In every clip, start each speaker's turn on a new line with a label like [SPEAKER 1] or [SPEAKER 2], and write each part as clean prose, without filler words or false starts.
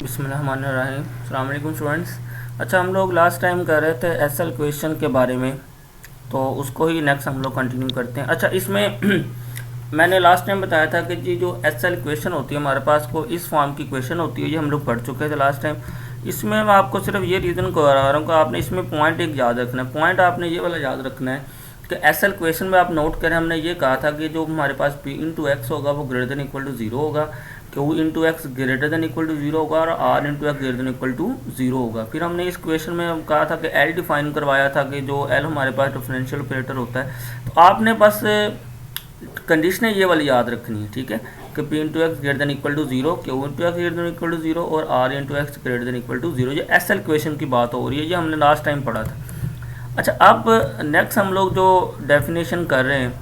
[SPEAKER 1] बिस्मिल्लाहिर्रहमानिर्रहीम। अस्सलाम वालेकुम स्टूडेंट्स। अच्छा, हम लोग लास्ट टाइम कर रहे थे एसएल क्वेश्चन के बारे में, तो उसको ही नेक्स्ट हम लोग कंटिन्यू करते हैं। अच्छा, इसमें मैंने लास्ट टाइम बताया था कि जी जो एसएल क्वेश्चन होती है हमारे पास को इस फॉर्म की क्वेश्चन होती है, ये हम लोग पढ़ चुके थे लास्ट टाइम। इसमें मैं आपको सिर्फ ये रीज़न को बता रहा हूँ कि आपने इसमें पॉइंट एक याद रखना है। पॉइंट आपने ये वाला याद रखना है कि एसएल क्वेश्चन में आप नोट करें, हमने ये कहा था कि जो हमारे पास p इंटू एक्स होगा वो greater than equal to zero होगा, q into x greater than equal to zero होगा और r into x greater than equal to zero होगा। फिर हमने इस क्वेश्चन में कहा था कि एल डिफाइन करवाया था कि जो एल हमारे पास डिफरेंशियल ऑपरेटर होता है। तो आपने बस कंडीशनें ये वाली याद रखनी है, ठीक है, कि p into x greater than equal to zero, q into x greater than equal to zero और r into x greater than equal to zero. ये एसएल क्वेश्चन की बात हो रही है, ये हमने लास्ट टाइम पढ़ा था। अच्छा, अब नेक्स्ट हम लोग जो डेफिनेशन कर रहे हैं,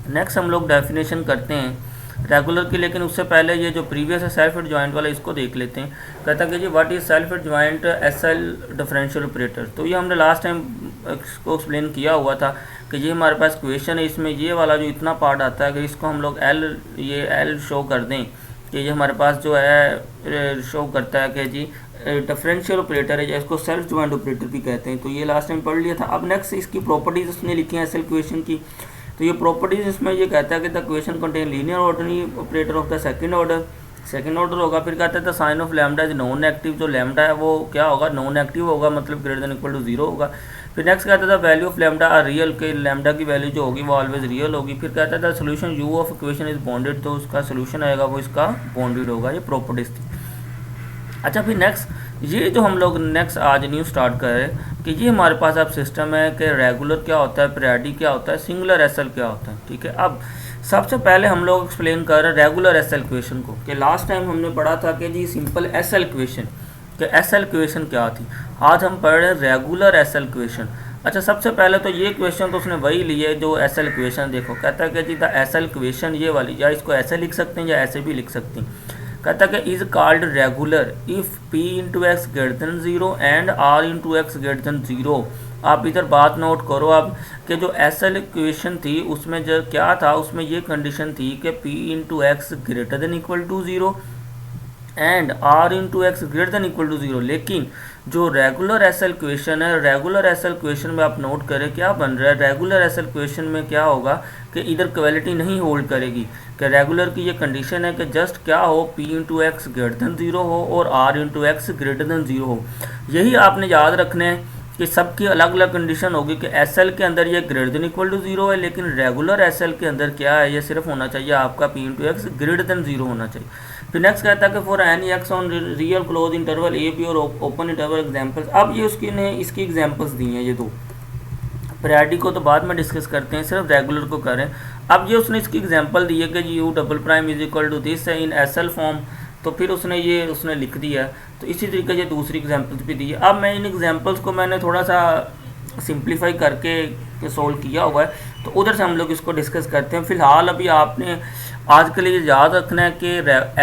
[SPEAKER 1] नेक्स्ट हम लोग डेफिनेशन करते हैं रेगुलर की, लेकिन उससे पहले ये जो प्रीवियस है सेल्फ एडजॉइंट वाला, इसको देख लेते हैं। कहता है कि जी what is self adjoint SL differential operator. तो ये हमने लास्ट टाइम इसको एक्सप्लेन किया हुआ था कि ये हमारे पास क्वेश्चन है, इसमें ये वाला जो इतना पार्ट आता है कि इसको हम लोग एल शो कर दें कि ये हमारे पास जो है शो करता है कि जी डिफरेंशियल ऑपरेटर है, इसको सेल्फ जॉइंट ऑपरेटर भी कहते हैं। तो ये लास्ट टाइम पढ़ लिया था। अब नेक्स्ट इसकी प्रॉपर्टीज उसने लिखी है एसएल क्वेश्चन की। तो ये प्रॉपर्टीज इसमें ये कहता है कि the question contain linear ordinary operator of the second order होगा। फिर कहता है the sign of lambda is non active, जो लैम्डा है वो क्या होगा, नॉन एक्टिव होगा, मतलब greater than equal to zero होगा। फिर नेक्स्ट कहता है the value of lambda are real, के लैम्डा की वैल्यू जो होगी वो ऑलवेज रियल होगी। फिर कहता है the solution u of equation is bonded, तो उसका सोल्यूशन आएगा वो इसका बॉन्डेड होगा। ये प्रॉपर्टीज थी। अच्छा, फिर नेक्स्ट ये जो हम लोग नेक्स्ट आज न्यू स्टार्ट कर रहे हैं कि ये हमारे पास अब सिस्टम है कि रेगुलर क्या होता है, पीरियडिक क्या होता है, सिंगुलर एसएल क्या होता है, ठीक है। अब सबसे पहले हम लोग एक्सप्लेन कर रहे हैं रेगुलर एसएल क्वेश्चन को, कि लास्ट टाइम हमने पढ़ा था कि जी सिंपल एसएल क्वेश्चन, कि एसएल क्वेश्चन क्या थी। आज हम पढ़ रहे हैं रेगुलर एसएल क्वेश्चन। अच्छा, सबसे पहले तो ये क्वेश्चन तो उसने वही लिए जो एसएल क्वेश्चन, देखो कहता है कि जी द एसएल क्वेश्चन ये वाली, या इसको ऐसे लिख सकते हैं या ऐसे भी लिख सकते हैं। कहता है कि is called regular if p into x greater than zero and r into x greater than zero. आप इधर बात नोट करो आप कि जो एसएल इक्वेशन थी उसमें जो क्या था, उसमें ये कंडीशन थी कि p into x greater than equal to zero and r into x greater than equal to zero. लेकिन जो रेगुलर एसएल क्वेश्चन है, रेगुलर एसएल क्वेश्चन में आप नोट करें क्या बन रहा है, रेगुलर एसएल क्वेश्चन में क्या होगा कि इधर क्वालिटी नहीं होल्ड करेगी, कि रेगुलर की ये कंडीशन है कि जस्ट क्या हो, p into x greater than zero हो और r into x greater than zero हो। यही आपने याद रखना है कि सबकी अलग अलग कंडीशन होगी कि एसएल के अंदर ये greater than equal to zero है, लेकिन रेगुलर एसएल के अंदर क्या है, ये सिर्फ होना चाहिए आपका p into x greater than zero होना चाहिए। फिर नेक्स्ट कहता है कि for any x on real close interval a b और ओपन इंटरवल एग्जाम्पल्स। अब ये उसकी ने इसकी एग्जाम्पल्स दी हैं, ये दो। पीरियडिक को तो बाद में डिस्कस करते हैं, सिर्फ रेगुलर को करें। अब ये उसने इसकी एग्जाम्पल दी है कि जी u double prime is equal to this है इन एसएल फॉर्म, तो फिर उसने लिख दिया। तो इसी तरीके से दूसरी एग्जाम्पल्स भी दी है। अब मैं इन एग्जाम्पल्स को मैंने थोड़ा सा सिंप्लीफाई करके सोल्व किया हुआ है, तो उधर से हम लोग इसको डिस्कस करते हैं। फिलहाल अभी आपने आज के लिए याद रखना है कि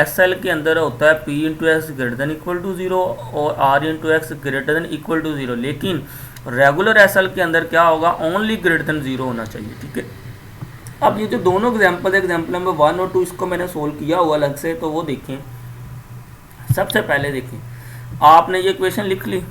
[SPEAKER 1] एसएल के अंदर होता है p into x greater than equal to zero और r into x greater than equal to zero, लेकिन रेगुलर एसएल के अंदर क्या होगा, ओनली ग्रेटर देन जीरो होना चाहिए, ठीक है। अब ये जो दोनों एग्जाम्पल है, एग्जाम्पल नंबर 1 और 2, इसको मैंने सोल्व किया हुआ अलग से, तो वो देखें। सबसे पहले देखें, आपने ये क्वेश्चन लिख ली।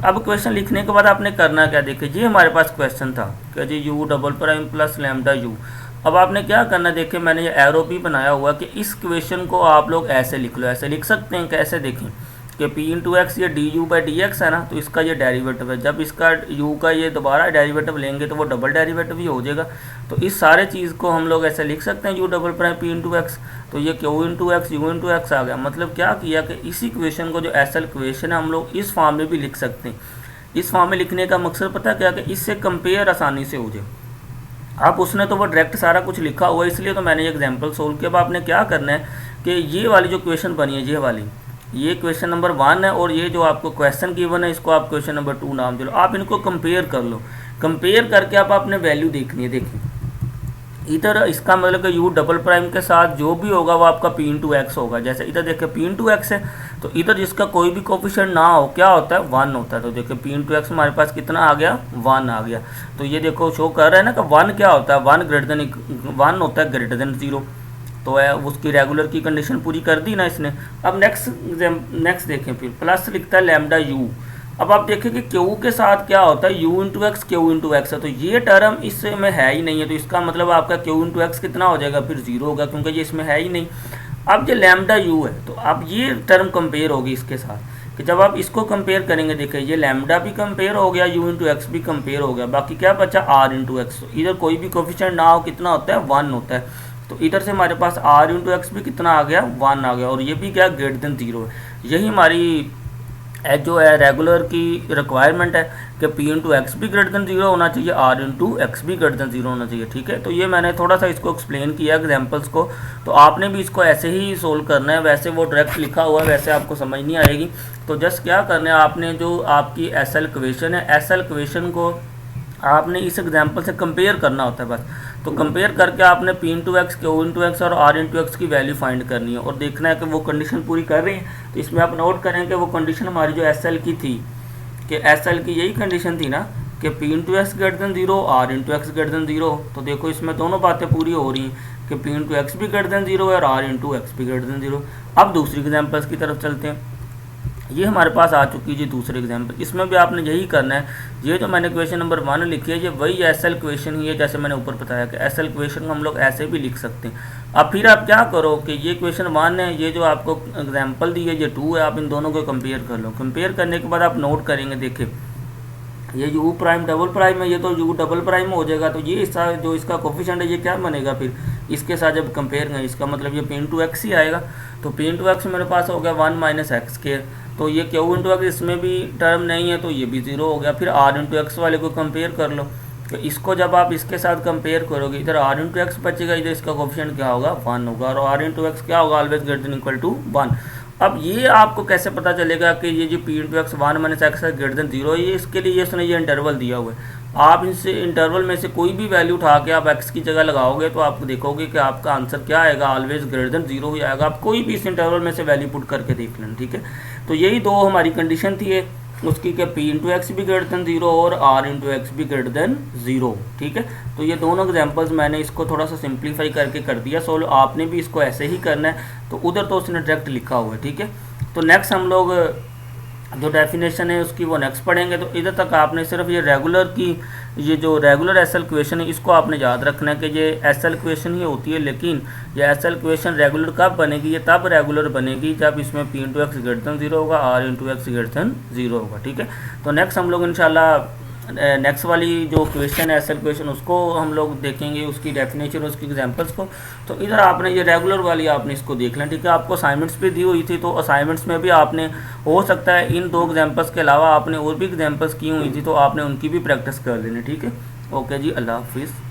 [SPEAKER 1] अब क्वेश्चन लिखने के बाद आपने करना क्या, देखिए ये हमारे पास क्वेश्चन था कि जी u double prime plus lambda u. अब आपने क्या करना, देखिए मैंने ये एरो भी बनाया हुआ कि इस क्वेश्चन को आप लोग ऐसे लिख लो, ऐसे लिख सकते हैं। कैसे देखें कि p इंटू एक्स ये D you by D x है ना, तो इसका ये डेरिवेटिव है। जब इसका u का ये दोबारा डेरिवेटिव लेंगे तो वो डबल डेरिवेटिव ही हो जाएगा। तो इस सारे चीज़ को हम लोग ऐसे लिख सकते हैं, u double prime p into x, तो ये q into x u into x आ गया। मतलब क्या किया कि इसी क्वेश्चन को जो एसएल क्वेश्चन है हम लोग इस फॉर्म में भी लिख सकते हैं। इस फॉर्म में लिखने का मकसद पता क्या, कि इससे कंपेयर आसानी से हो जाए। आप उसने तो वो डायरेक्ट सारा कुछ लिखा हुआ है, इसलिए तो मैंने ये एग्जांपल सोल्व किया। अब आपने क्या करना है कि ये वाली जो क्वेश्चन बनी है, ये वाली, ये क्वेश्चन नंबर 1 है और ये जो आपको क्वेश्चन गिवन है इसको आप क्वेश्चन नंबर 2 नाम दे लो। आप इनको कंपेयर कर लो, कंपेयर करके आप अपने वैल्यू देखनी है। देखिए इधर इसका मतलब कि यू डबल प्राइम के साथ जो भी होगा वो आपका p इंटू एक्स होगा। जैसे इधर देखिए p इंटू एक्स है, तो इधर जिसका कोई भी कोफिशिएंट ना हो क्या होता है, 1 होता है। तो देखिए p इंटू एक्स हमारे पास कितना आ गया, 1 आ गया। तो ये देखो शो कर रहा है ना कि 1 क्या होता है, 1 होता है ग्रेटर देन 0। तो उसकी रेगुलर की कंडीशन पूरी कर दी ना इसने। अब नेक्स्ट देखें, फिर प्लस लिखता है लैम्डा यू। अब आप देखें कि क्यू के साथ क्या होता है, u into x Q into x है, तो ये टर्म इसमें है ही नहीं है, तो इसका मतलब आपका क्यू इंटू एक्स कितना हो जाएगा, फिर जीरो होगा, क्योंकि ये इसमें है ही नहीं। अब ये लैम्डा यू है, तो अब ये टर्म कंपेयर होगी इसके साथ, कि जब आप इसको कंपेयर करेंगे, देखिए ये लैम्डा भी कंपेयर हो गया, u इंटू एक्स भी कंपेयर हो गया, बाकी क्या बचा r इंटू एक्स। तो इधर कोई भी कोफिशिएंट ना हो, कितना होता है 1 होता है, तो इधर से हमारे पास r इंटू एक्स भी कितना आ गया 1 आ गया, और ये भी क्या ग्रेटर देन 0 है। यही हमारी जो है रेगुलर की रिक्वायरमेंट है कि p इंटू एक्स भी ग्रेटर देन 0 होना चाहिए, r इंटू एक्स भी ग्रेटर देन 0 होना चाहिए। ठीक है, तो ये मैंने थोड़ा सा इसको एक्सप्लेन किया एग्जांपल्स को, तो आपने भी इसको ऐसे ही सोल्व करना है, वैसे वो डायरेक्ट लिखा हुआ है, वैसे आपको समझ नहीं आएगी। तो जस्ट क्या करना है, आपने जो आपकी एस एल इक्वेशन है, एस एल इक्वेशन को आपने इस एग्जाम्पल से कंपेयर करना होता है बस। तो कंपेयर करके आपने p into x Q into x और r इंटू एक्स की वैल्यू फाइंड करनी है, और देखना है कि वो कंडीशन पूरी कर रही है। तो इसमें आप नोट करें कि वो कंडीशन हमारी जो एस एल की थी, कि एस एल की यही कंडीशन थी ना कि p into x greater then 0, r into x greater then 0। तो देखो इसमें दोनों बातें पूरी हो रही हैं कि p इंटू एक्स भी ग्रेटर देन 0 है और r इंटू एक्स भी ग्रेटर देन 0। अब दूसरी एग्जाम्पल्स की तरफ चलते हैं। ये हमारे पास आ चुकी है जी दूसरे एग्जाम्पल, इसमें भी आपने यही करना है। ये जो मैंने क्वेश्चन नंबर 1 लिखी है, ये वही एस एल क्वेश्चन ही है, जैसे मैंने ऊपर बताया कि एस एल क्वेश्चन को हम लोग ऐसे भी लिख सकते हैं। अब फिर आप क्या करो कि ये क्वेश्चन 1 है, ये जो आपको एग्जाम्पल दी है ये 2 है, आप इन दोनों को कंपेयर कर लो। कंपेयर करने के बाद आप नोट करेंगे, देखिए ये u प्राइम डबल प्राइम है, ये तो u डबल प्राइम हो जाएगा, तो ये इसका जो इसका कोफिशिएंट है ये क्या बनेगा, फिर इसके साथ जब कंपेयर करें, इसका मतलब ये p इंटू एक्स ही आएगा। तो p इंटू एक्स मेरे पास हो गया 1 माइनस एक्स के, तो ये q इंटू एक्स इसमें भी टर्म नहीं है, तो ये भी 0 हो गया। फिर r इंटू एक्स वाले को कंपेयर कर लो, तो इसको जब आप इसके साथ कंपेयर करोगे, इधर r इंटू एक्स बचेगा, इधर इसका कोफिशिएंट क्या होगा 1 होगा, और r इंटू एक्स क्या होगा always greater than equal to 1। अब ये आपको कैसे पता चलेगा कि ये जो p into x 1 minus x है ग्रेटर देन 0 है, ये इसके लिए इसने ये इंटरवल दिया हुआ है। आप इनसे इंटरवल में से कोई भी वैल्यू उठा के आप x की जगह लगाओगे, तो आप देखोगे कि आपका आंसर क्या आएगा, ऑलवेज ग्रेटर देन 0 ही आएगा। आप कोई भी इस इंटरवल में से वैल्यू पुट करके देख लेना। ठीक है, तो यही दो हमारी कंडीशन थी उसकी, कि p इंटू एक्स भी ग्रेटर देन 0 और r इंटू एक्स भी ग्रेटर देन 0। ठीक है, तो ये दोनों एग्जांपल्स मैंने इसको थोड़ा सा सिंप्लीफाई करके कर दिया सोल्व, आपने भी इसको ऐसे ही करना है। तो उधर तो उसने डायरेक्ट लिखा हुआ है। ठीक है, तो नेक्स्ट हम लोग जो डेफिनेशन है उसकी वो नेक्स्ट पढ़ेंगे। तो इधर तक आपने सिर्फ ये रेगुलर की, ये जो रेगुलर एस एल क्वेश्चन है इसको आपने याद रखना है कि ये एस एल क्वेश्चन ही होती है, लेकिन ये एस एल क्वेश्चन रेगुलर कब बनेगी, ये तब रेगुलर बनेगी जब इसमें p into x greater then 0 होगा, r into x greater then 0 होगा। ठीक है, तो नेक्स्ट हम लोग इंशाल्लाह नेक्स्ट वाली जो क्वेश्चन है एस एल क्वेश्चन उसको हम लोग देखेंगे, उसकी डेफिनेशन उसकी एग्जांपल्स को। तो इधर आपने ये रेगुलर वाली आपने इसको देख लें। ठीक है, आपको असाइनमेंट्स भी दी हुई थी, तो असाइनमेंट्स में भी आपने हो सकता है इन दो एग्जांपल्स के अलावा आपने और भी एग्जांपल्स की हुई थी, तो आपने उनकी भी प्रैक्टिस कर लेनी। ठीक है, ओके जी, अल्लाह हाफिज़।